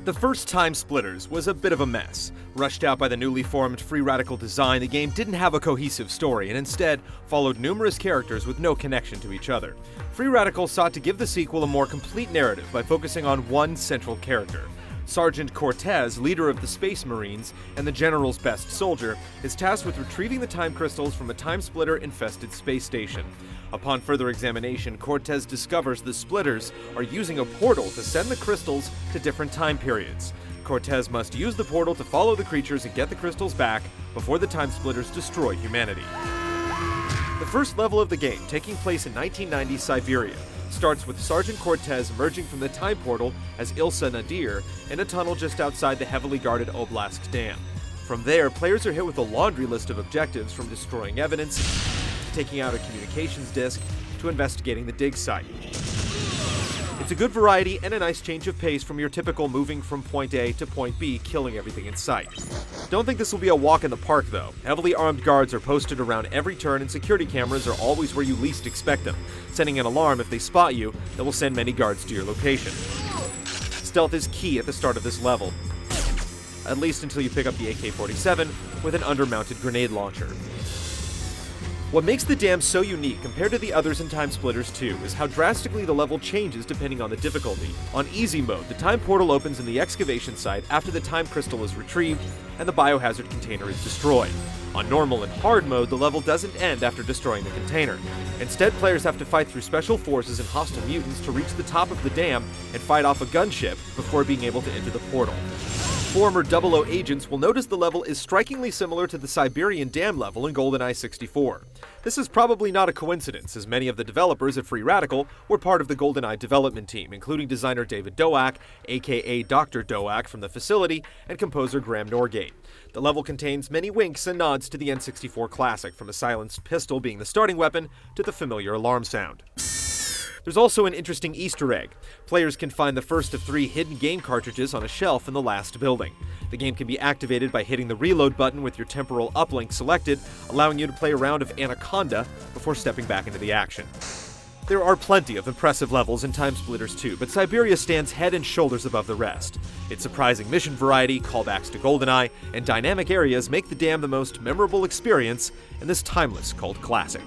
The first Time Splitters was a bit of a mess. Rushed out by the newly formed Free Radical design, the game didn't have a cohesive story and instead followed numerous characters with no connection to each other. Free Radical sought to give the sequel a more complete narrative by focusing on one central character. Sergeant Cortez, leader of the Space Marines and the General's best soldier, is tasked with retrieving the time crystals from a time splitter-infested space station. Upon further examination, Cortez discovers the splitters are using a portal to send the crystals to different time periods. Cortez must use the portal to follow the creatures and get the crystals back before the time splitters destroy humanity. The first level of the game, taking place in 1990 Siberia, starts with Sergeant Cortez emerging from the time portal as Ilsa Nadir in a tunnel just outside the heavily guarded Oblask Dam. From there, players are hit with a laundry list of objectives, from destroying evidence, to taking out a communications disk, to investigating the dig site. It's a good variety and a nice change of pace from your typical moving from point A to point B, killing everything in sight. Don't think this will be a walk in the park though. Heavily armed guards are posted around every turn and security cameras are always where you least expect them, sending an alarm if they spot you that will send many guards to your location. Stealth is key at the start of this level, at least until you pick up the AK-47 with an undermounted grenade launcher. What makes the dam so unique compared to the others in Time Splitters 2 is how drastically the level changes depending on the difficulty. On easy mode, the time portal opens in the excavation site after the time crystal is retrieved and the biohazard container is destroyed. On normal and hard mode, the level doesn't end after destroying the container. Instead, players have to fight through special forces and hostile mutants to reach the top of the dam and fight off a gunship before being able to enter the portal. Former 00 agents will notice the level is strikingly similar to the Siberian Dam level in GoldenEye 64. This is probably not a coincidence, as many of the developers at Free Radical were part of the GoldenEye development team, including designer David Doak, aka Dr. Doak from the facility, and composer Graham Norgate. The level contains many winks and nods to the N64 classic, from a silenced pistol being the starting weapon to the familiar alarm sound. There's also an interesting Easter egg. Players can find the first of 3 hidden game cartridges on a shelf in the last building. The game can be activated by hitting the reload button with your temporal uplink selected, allowing you to play a round of Anaconda before stepping back into the action. There are plenty of impressive levels in Time Splitters 2, but Siberia stands head and shoulders above the rest. Its surprising mission variety, callbacks to GoldenEye, and dynamic areas make the dam the most memorable experience in this timeless cult classic.